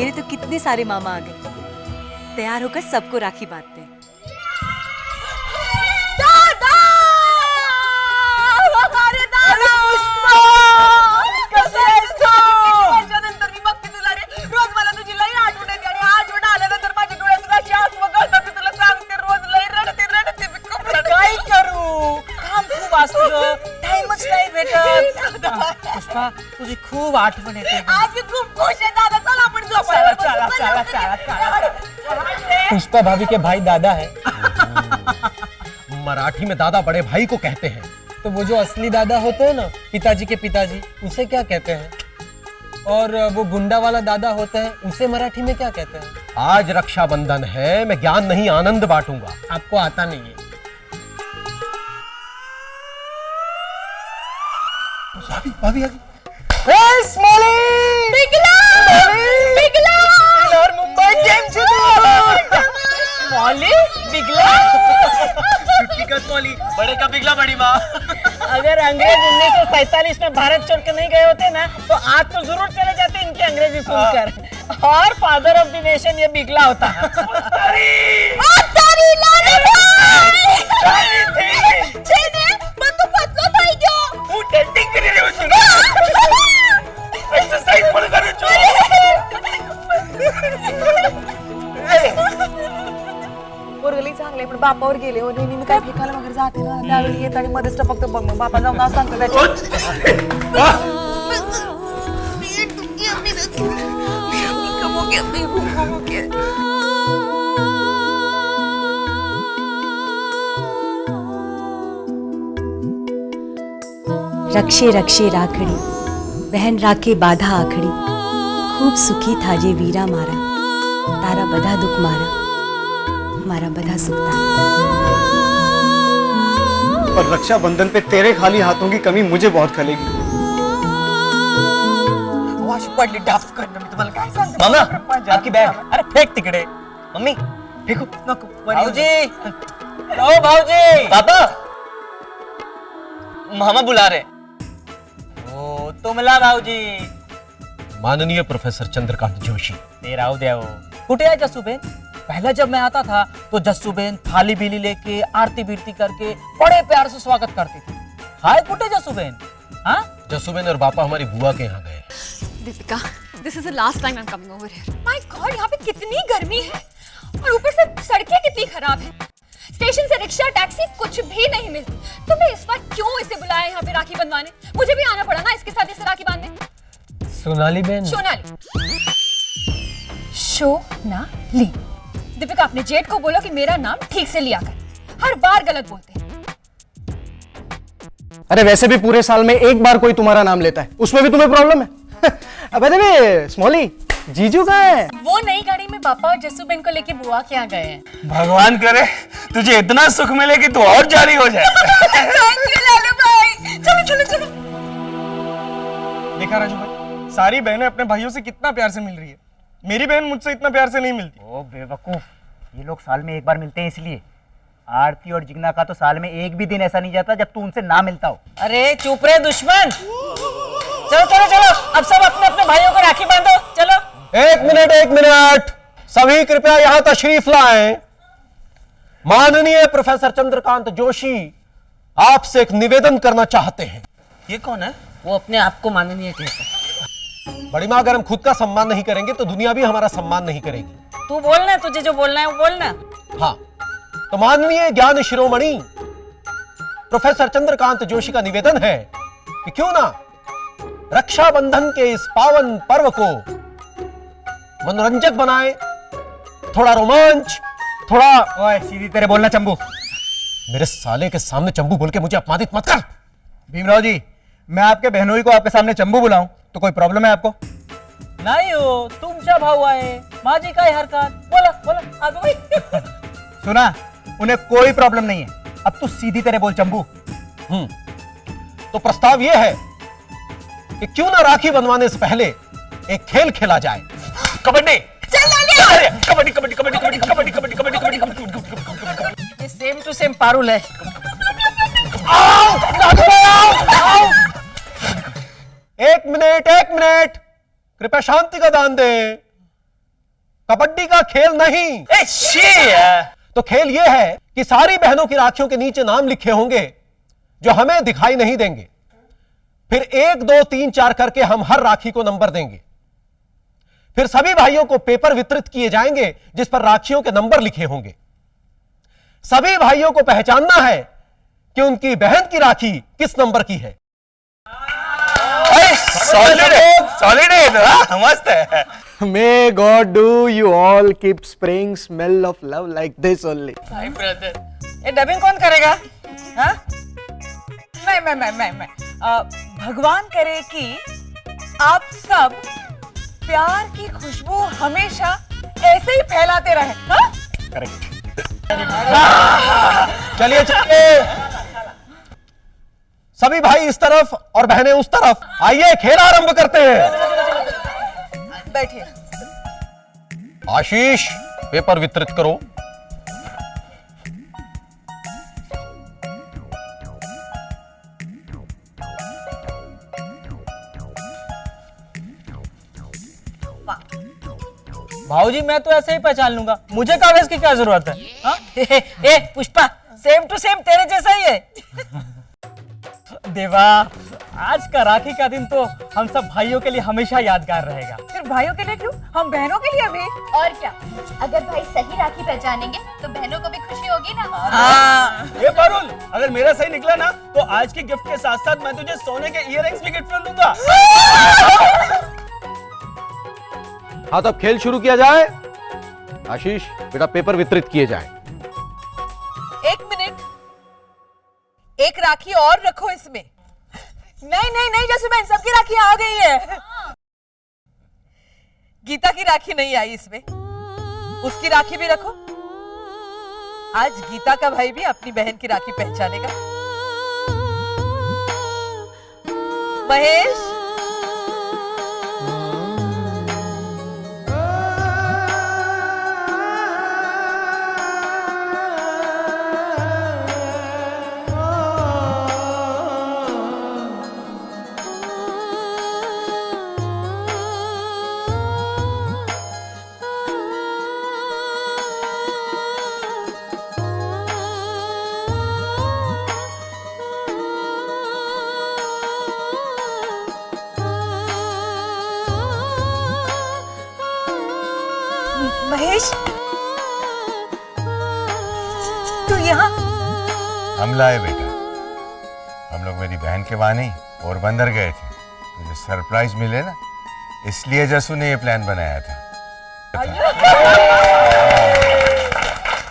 मेरे तो कितने सारे मामा आ गए। तैयार होकर सबको राखी बांधते हैं। दादा! अरे दादा! कसं आहेस तू? वर्षानंतर मी बघते तुला रे. रोज मला तुझी लई आठवण येते आणि आठवण आल्यानंतर माझ्या डोळ्यातून अशी आसवं गळतात. मी तुला सांगते रोज लई रडते मी खूप रडते. काय करू? काम खूप असतं, टाइमच नाही भेटत. पुष्पा, तुझी खूप आठवण येते. आज मी खूप खुश आहे दादा. चल आपण झोपायला बसू. पुष्पा भाभी के भाई दादा है। मराठी में दादा बड़े भाई को कहते हैं। तो वो जो असली दादा होते हैं ना, पिताजी के पिताजी, उसे क्या कहते हैं? और वो गुंडा वाला दादा होता है, उसे मराठी में क्या कहते हैं? आज रक्षाबंधन है, मैं ज्ञान नहीं आनंद बांटूंगा। आपको आता नहीं है। भाभी स्मॉली! बिगला! और मुंबई केम छे तू? स्मॉली? बिगला? छुट्टी का स्मॉली, बड़े का बिगला बड़ी माँ। अगर अंग्रेज 1947 में भारत छोड़ के नहीं गए होते ना, तो आज तो जरूर चले जाते इनकी अंग्रेजी सुनकर। और फादर ऑफ द नेशन ये बिगला होता। पोरगली चांगले पण बापावर गेले हो. नेहमी मी काय फेकायला वगैरे जाते ना, त्यावेळी येत आणि मध्येच फक्त बघ मग बापा जाऊन असं सांगतो रक्षे रक्षे राखड़ी, बहन राखे बाधा आखड़ी। खूब सुखी था जे वीरा मारा, तारा बधा दुख मारा, मारा बधा सुख तारा। और रक्षाबंधन पे तेरे खाली हाथों की कमी मुझे बहुत खलेगी। अशी पडली डाफ करणं, मी तुम्हाला काय सांगतो? मामा, आपकी बैग। अरे फेक तिकडे. मम्मी फेंको। नको. भाऊजी! ओ भाऊजी! पापा, मामा बुला रहे। ओ तुमला भाऊजी. माननीय प्रोफेसर चंद्रकांत जोशी। ते राहू द्या हो. कुठे आहे जसूबेन? पहले जब मैं आता था तो जसूबेन थाली बीली लेके आरती बीरती करके बड़े प्यार से स्वागत करती थी। हाय कुठे जसूबेन? हाँ? जसूबेन और पापा हमारी बुआ के यहाँ गए। Deepika, this is the last time I'm coming over here. My God, यहाँ पे कितनी गर्मी है और ऊपर से सड़कें कितनी खराब हैं। स्टेशन से रिक्शा टैक्सी कुछ भी नहीं मिलती। तुमने इस बार क्यों इसे बुलाया यहाँ पे राखी बंधवाने? मुझे भी आना पड़ा ना इसके साथ इसे राखी बांधने। सोनाली बेन। शोनाली। दीपिका, अपने जेठ को बोलो कि मेरा नाम ठीक से लिया कर। हर बार गलत बोलते हैं। अरे वैसे भी पूरे साल में एक बार कोई तुम्हारा नाम लेता है, उसमें भी तुम्हें प्रॉब्लम है? अबे देवी, स्मॉली, जीजू कहाँ है? वो नई गाड़ी में पापा और जसूबेन को लेके बुआ के यहाँ गए हैं। भगवान करे तुझे इतना सुख मिले कि तू और जारी हो जाए। थैंक यू लालू भाई. चलो चलो चलो. देखा राजू भाई, सारी बहनें अपने भाइयों से कितना प्यार से मिल रही है। मेरी बहन मुझसे इतना प्यार से नहीं मिलती। ओ बेवकूफ, ये लोग साल में एक बार मिलते हैं इसलिए। आरती और जिगना का तो साल में एक भी दिन ऐसा नहीं जाता जब तू उनसे ना मिलता हो। अरे चुप रहे दुश्मन। चलो चलो चलो, अब सब अपने अपने भाइयों को राखी बांधो। चलो। एक मिनट, सभी कृपया यहाँ तशरीफ लाएं। माननीय प्रोफेसर चंद्रकांत जोशी आपसे एक निवेदन करना चाहते हैं। ये कौन है? वो अपने आप को माननीय कहता है। बड़ी माँ, अगर हम खुद का सम्मान नहीं करेंगे तो दुनिया भी हमारा सम्मान नहीं करेगी। तू बोलना, तुझे जो बोलना है वो बोलना। हाँ, तो माननीय ज्ञान शिरोमणि प्रोफेसर चंद्रकांत जोशी का निवेदन है कि क्यों ना रक्षाबंधन के इस पावन पर्व को मनोरंजक बनाए, थोड़ा रोमांच, थोड़ा। ओए सीधी तेरे बोलना चंबू। मेरे साले के सामने चंबू बोल के मुझे अपमानित मत कर। भीमराव जी, मैं आपके बहनोई को आपके सामने चंबू बुलाऊं तो कोई प्रॉब्लम है आपको? नहीं हो, तुमचा भाऊ आहे, माझी काय हरकत? बोला बोला, आगे भाई। सुना, उन्हें कोई प्रॉब्लम नहीं है। अब तू सीधी तेरे बोल चंबू। तो प्रस्ताव यह है कि क्यों ना राखी बंधवाने से पहले एक खेल खेला जाए। कबड्डी। कबड्डी कबड्डी कबड्डी कबड्डी कबड्डी कबड्डी कबड्डी कबड्डी। ये सेम टू सेम पारुल है। एक मिनट, कृपया शांति का दान दें। कबड्डी का खेल नहीं। तो खेल यह है कि सारी बहनों की राखियों के नीचे नाम लिखे होंगे जो हमें दिखाई नहीं देंगे। फिर 1 2 3 4 करके हम हर राखी को नंबर देंगे। फिर सभी भाइयों को पेपर वितरित किए जाएंगे जिस पर राखियों के नंबर लिखे होंगे। सभी भाइयों को पहचानना है कि उनकी बहन की राखी किस नंबर की है। सॉलिड है, मस्त है। May God do you all keep spraying smell of love like this only. ये डबिंग कौन करेगा? हाँ? मैं भगवान करे कि आप सब प्यार की खुशबू हमेशा ऐसे ही फैलाते रहे। हाँ? चलिए चलिए, सभी भाई इस तरफ और बहनें उस तरफ। आइए खेल आरंभ करते हैं। बैठिए। आशीष, पेपर वितरित करो। भाऊजी मैं तो ऐसे ही पहचान लूंगा, मुझे कागज की क्या जरूरत है? हाँ? ए पुष्पा, सेम टू सेम तेरे जैसा ही है। देवा, आज का राखी का दिन तो हम सब भाइयों के लिए हमेशा यादगार रहेगा। फिर भाइयों के लिए क्यों, हम बहनों के लिए भी। और क्या, अगर भाई सही राखी पहचानेंगे तो बहनों को भी खुशी होगी ना। ये पारुल, अगर मेरा सही निकला ना तो आज की गिफ्ट के साथ साथ मैं तुझे सोने के इयररिंग्स भी गिफ्ट में दूंगा। हाँ, तो अब खेल शुरू किया जाए। आशीष बेटा, पेपर वितरित किए जाए। 1 मिनट, एक राखी और रखो इसमें। नहीं जैसे सबकी राखी आ गई है। गीता की राखी नहीं आई इसमें, उसकी राखी भी रखो। आज गीता का भाई भी अपनी बहन की राखी पहचानेगा। महेश, महेश, तू यहाँ? हम लाए बेटा, हम लोग मेरी बहन के वहां नहीं पोरबंदर गए थे, तुझे सरप्राइज मिले ना, इसलिए जसू ने ये प्लान बनाया था।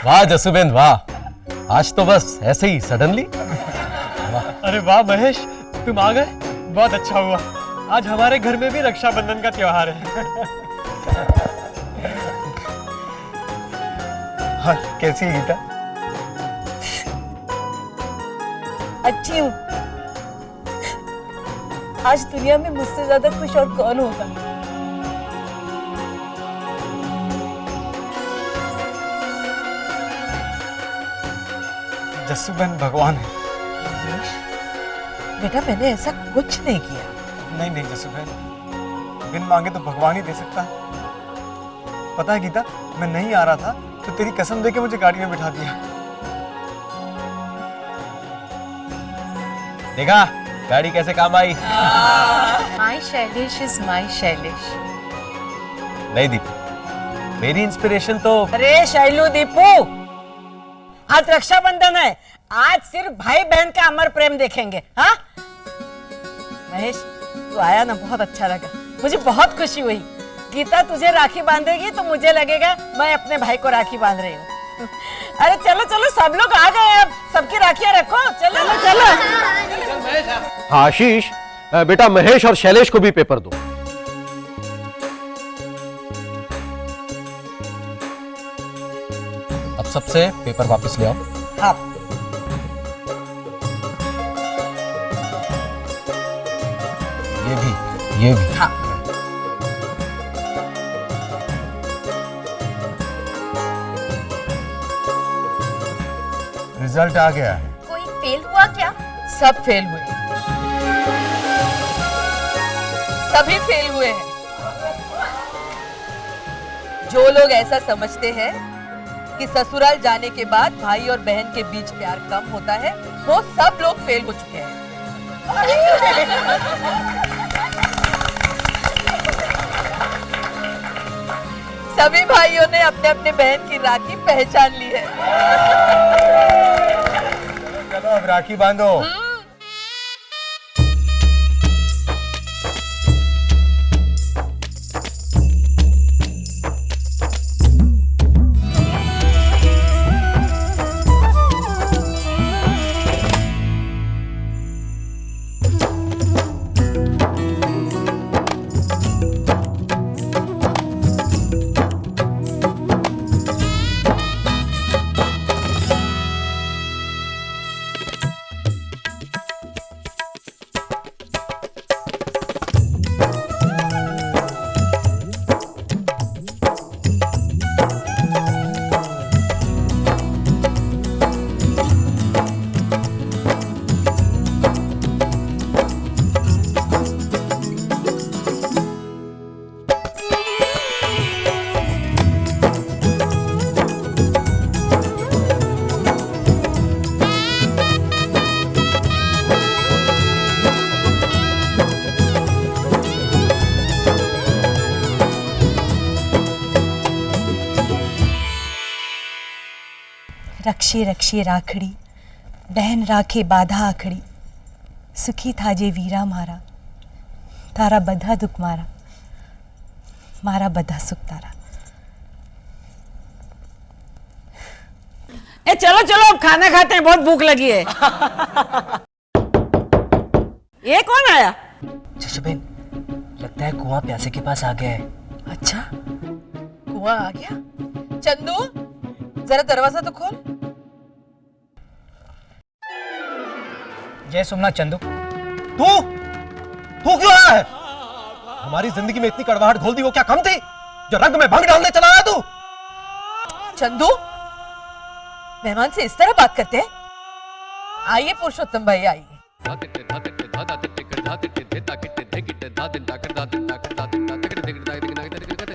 वाह जसूबेन वाह, आज तो बस ऐसे ही सडनली। अरे वाह महेश, तुम आ गए, बहुत अच्छा हुआ। आज हमारे घर में भी रक्षाबंधन का त्योहार है। हाँ, कैसी है गीता? अच्छी हूँ। आज दुनिया में मुझसे ज्यादा खुश और कौन होगा? जस्सू बहन भगवान है। बेटा, मैंने ऐसा कुछ नहीं किया। नहीं जस्सू बहन, बिन मांगे तो भगवान ही दे सकता है। पता है गीता, मैं नहीं आ रहा था तो तेरी कसम देके मुझे गाड़ी में बिठा दिया। देखा गाड़ी कैसे काम आई। माई शैलेश इज माई शैलेश। नहीं दीपू, मेरी इंस्पिरेशन तो। अरे शैलू दीपू, आज रक्षाबंधन है, आज सिर्फ भाई बहन का अमर प्रेम देखेंगे। हाँ महेश, तू आया ना, बहुत अच्छा लगा, मुझे बहुत खुशी हुई। गीता तुझे राखी बांधेगी तो मुझे लगेगा मैं अपने भाई को राखी बांध रही हूँ। अरे चलो चलो, सब लोग आ गए, अब सबकी राखियां रखो। चलो चलो। हाँ आशीष बेटा, महेश और शैलेश को भी पेपर दो। अब सबसे पेपर वापस ले आओ। हाँ। ये भी। हाँ। रिजल्ट आ गया है। कोई फेल हुआ क्या? सब फेल हुए, सभी फेल हुए हैं। जो लोग ऐसा समझते हैं कि ससुराल जाने के बाद भाई और बहन के बीच प्यार कम होता है, वो सब लोग फेल हो चुके हैं। सभी भाइयों ने अपने अपने बहन की राखी पहचान ली है। चलो अब राखी बांधो। रक्षे रक्षे राखड़ी बहन राखे बाधा आखड़ी सुखी थाजे वीरा मारा तारा बधा दुख मारा मारा बधा सुख तारा। ए चलो चलो अब खाना खाते हैं, बहुत भूख लगी है। ये कौन आया? जसूबेन, लगता है कुआं प्यासे के पास आ गया है। अच्छा, कुआं आ गया? चंदू, जरा दरवाजा तो खोल। जय सोमनाथ चंदू। तू क्यों आया है? हमारी जिंदगी में इतनी कड़वाहट घोल दी, वो क्या कम थी जो रंग में भंग डालने चला आया तू? चंदू, मेहमान से इस तरह बात करते हैं? आइए पुरुषोत्तम भाई, आइए।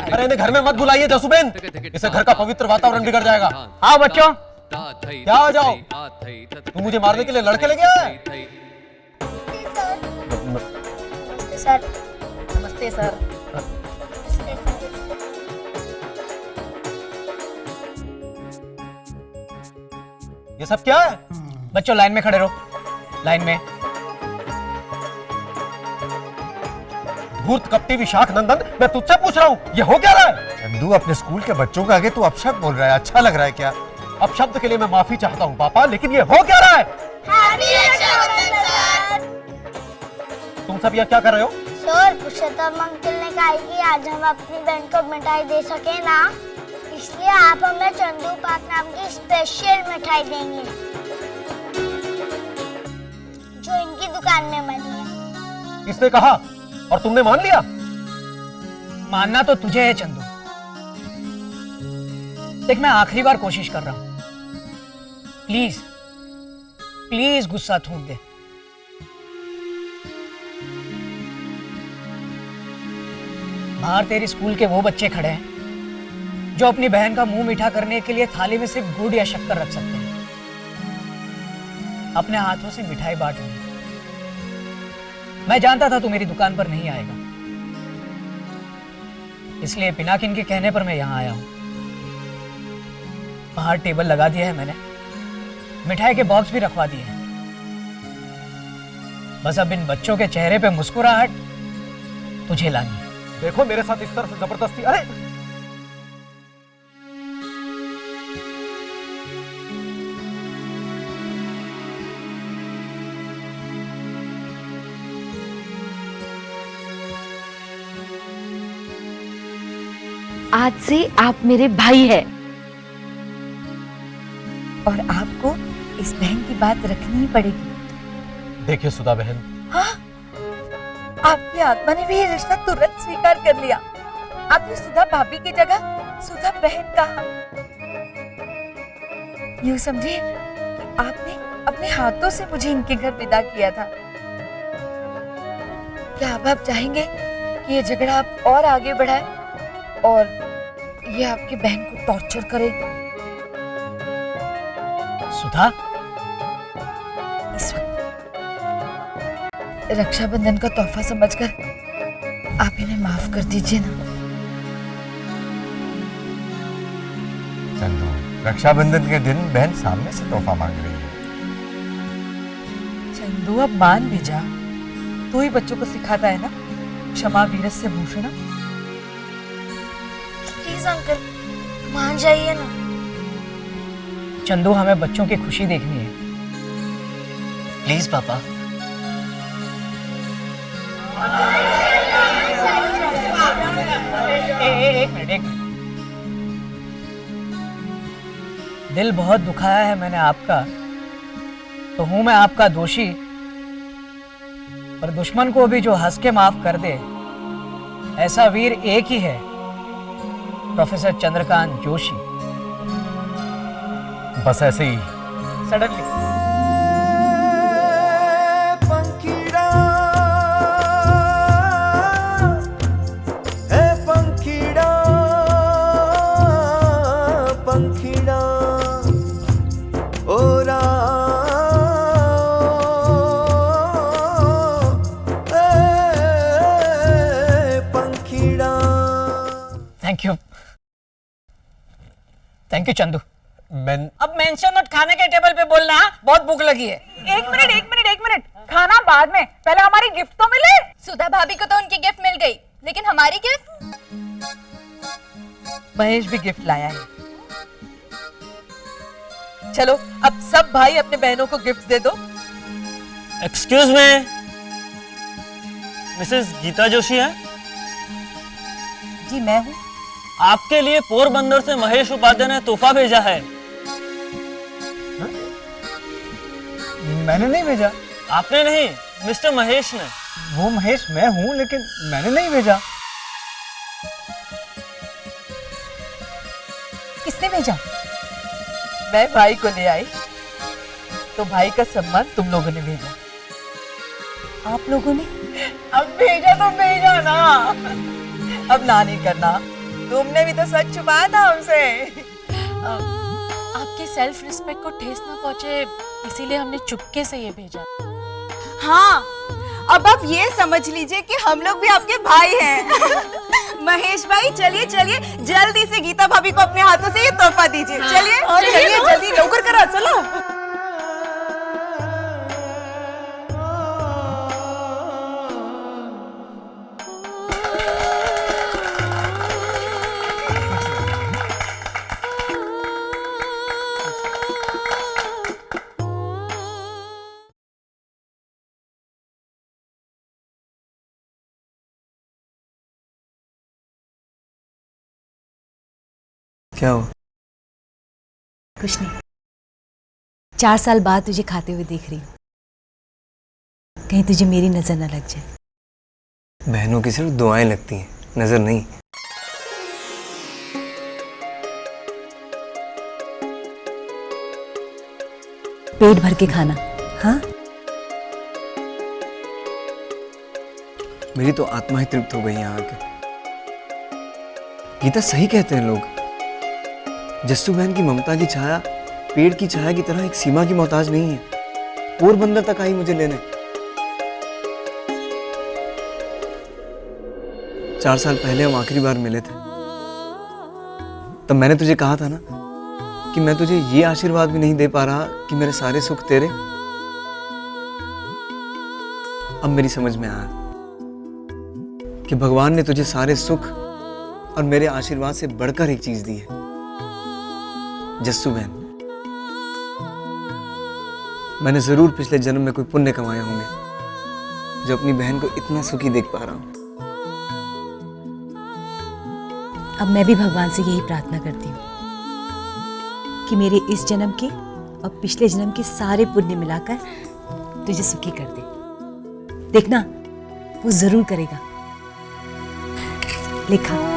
अरे इन्हें घर में मत बुलाइए जसूबेन, इससे घर का पवित्र वातावरण बिगड़ जाएगा। आओ बच्चों। क्या आ जाओ? तू मुझे मारने के लिए लड़के ले गया है? सर, नमस्ते सर। ये सब क्या है? बच्चों लाइन में खड़े रहो, लाइन में। धूर्त कपटी विशाख नंदन, मैं तुझसे पूछ रहा हूँ, ये हो क्या रहा है? चंदू, अपने स्कूल के बच्चों के आगे तू अपशब्द बोल रहा है, अच्छा लग रहा है क्या? अपशब्द के लिए मैं माफी चाहता हूँ पापा, लेकिन ये हो क्या रहा है? तुम सब यहाँ क्या कर रहे हो? सर, पुरुषोत्तम अंकल ने कहा कि आज हम अपनी बहन को मिठाई दे सके ना, इसलिए आप हमें चंदू पाक नाम की स्पेशल मिठाई देंगे जो इनकी दुकान में बनी है। किसने कहा और तुमने मान लिया? मानना तो तुझे है चंदू। देख, मैं आखिरी बार कोशिश कर रहा हूं, प्लीज प्लीज गुस्सा थूक दे। बाहर तेरी स्कूल के वो बच्चे खड़े हैं जो अपनी बहन का मुंह मीठा करने के लिए थाली में सिर्फ गुड़ या शक्कर रख सकते हैं। अपने हाथों से मिठाई बांट ली। मैं जानता था तू मेरी दुकान पर नहीं आएगा, इसलिए बिना किन के कहने पर मैं यहां आया हूं। बाहर टेबल लगा दिया है मैंने, मिठाई के बॉक्स भी रखवा दिए हैं। बस अब इन बच्चों के चेहरे पे मुस्कुराहट तुझे लानी है। देखो मेरे साथ इस तरह से जबरदस्ती, अरे आज से आप मेरे भाई हैं और आपको इस बहन की बात रखनी ही पड़ेगी। देखिए सुधा बहन, हाँ, आपकी आत्मा ने भी ये रिश्ता तुरंत स्वीकार कर लिया। आपने सुधा भाभी की जगह सुधा बहन कहा। यूं समझिए कि आपने अपने हाथों से मुझे इनके घर विदा किया था। क्या अब आप चाहेंगे कि ये झगड़ा आप और आगे बढ़ाए और ये आपकी बहन को टॉर्चर करे। सुधा, इस वक्त रक्षाबंधन का तोहफा समझकर आप इन्हें माफ कर दीजिए ना। चंदू, रक्षाबंधन के दिन बहन सामने से तोहफा मांग रही है। चंदू अब मान भी जा, तू ही बच्चों को सिखाता है ना क्षमा वीरस्य भूषण। प्लीज अंकल मान जाइए ना। चंदू, हमें बच्चों की खुशी देखनी है। प्लीज पापा। एक मिनट। दिल बहुत दुखाया है मैंने आपका, तो हूं मैं आपका दोषी, पर दुश्मन को भी जो हंस के माफ कर दे ऐसा वीर एक ही है, प्रोफेसर चंद्रकांत जोशी। बस ऐसे he suddenly. Thank you Chandu. अब मेंशन नोट खाने के टेबल पे बोलना, बहुत भूख लगी है। एक मिनट, खाना बाद में, पहले हमारी गिफ्ट तो मिले। सुधा भाभी को तो उनकी गिफ्ट मिल गई, लेकिन हमारी गिफ्ट? महेश भी गिफ्ट लाया है। चलो अब सब भाई अपने बहनों को गिफ्ट दे दो। Excuse me, Mrs Geeta Joshi है? जी मैं हूँ। आपके लिए पोरबंदर से महेश उपाध्याय ने तोहफा भेजा है। मैंने नहीं भेजा। आपने नहीं, मिस्टर महेश ने। वो महेश मैं हूँ, लेकिन मैंने नहीं भेजा। किसने भेजा? मैं भाई को ले आई, तो भाई का सम्मान तुम लोगों ने भेजा। आप लोगों ने? अब भेजा तो भेजा ना, अब ना नहीं करना। तुमने भी तो सच छुपाया था हमसे। आपके सेल्फ रिस्पेक्ट को ठेस ना पहुंचे, इसीलिए हमने चुपके से ये भेजा। हाँ, अब आप ये समझ लीजिए कि हम लोग भी आपके भाई हैं। महेश भाई चलिए जल्दी से गीता भाभी को अपने हाथों से ये तोहफा दीजिए। चलिए जल्दी नौकर करा, चलो। क्या हुआ? कुछ नहीं, 4 साल बाद तुझे खाते हुए देख रही हूँ, कहीं तुझे मेरी नजर न लग जाए। बहनों की सिर्फ दुआएं लगती हैं, नजर नहीं। पेट भर के खाना। हाँ, मेरी तो आत्मा ही तृप्त हो गई यहाँ आके। गीता सही कहते हैं लोग, जस्सू बहन की ममता की छाया पेड़ की छाया की तरह एक सीमा की मोहताज नहीं है। पोरबंदर तक आई मुझे लेने। 4 साल पहले हम आखिरी बार मिले थे, तब मैंने तुझे कहा था ना कि मैं तुझे ये आशीर्वाद भी नहीं दे पा रहा कि मेरे सारे सुख तेरे। अब मेरी समझ में आया कि भगवान ने तुझे सारे सुख और मेरे आशीर्वाद से बढ़कर एक चीज दी है, जस्सू बहन। मैंने जरूर पिछले जन्म में कोई पुण्य कमाए होंगे जो अपनी बहन को इतना सुखी देख पा रहा हूं। अब मैं भी भगवान से यही प्रार्थना करती हूँ कि मेरे इस जन्म के और पिछले जन्म के सारे पुण्य मिलाकर तुझे सुखी कर दे। देखना, वो जरूर करेगा। लिखा।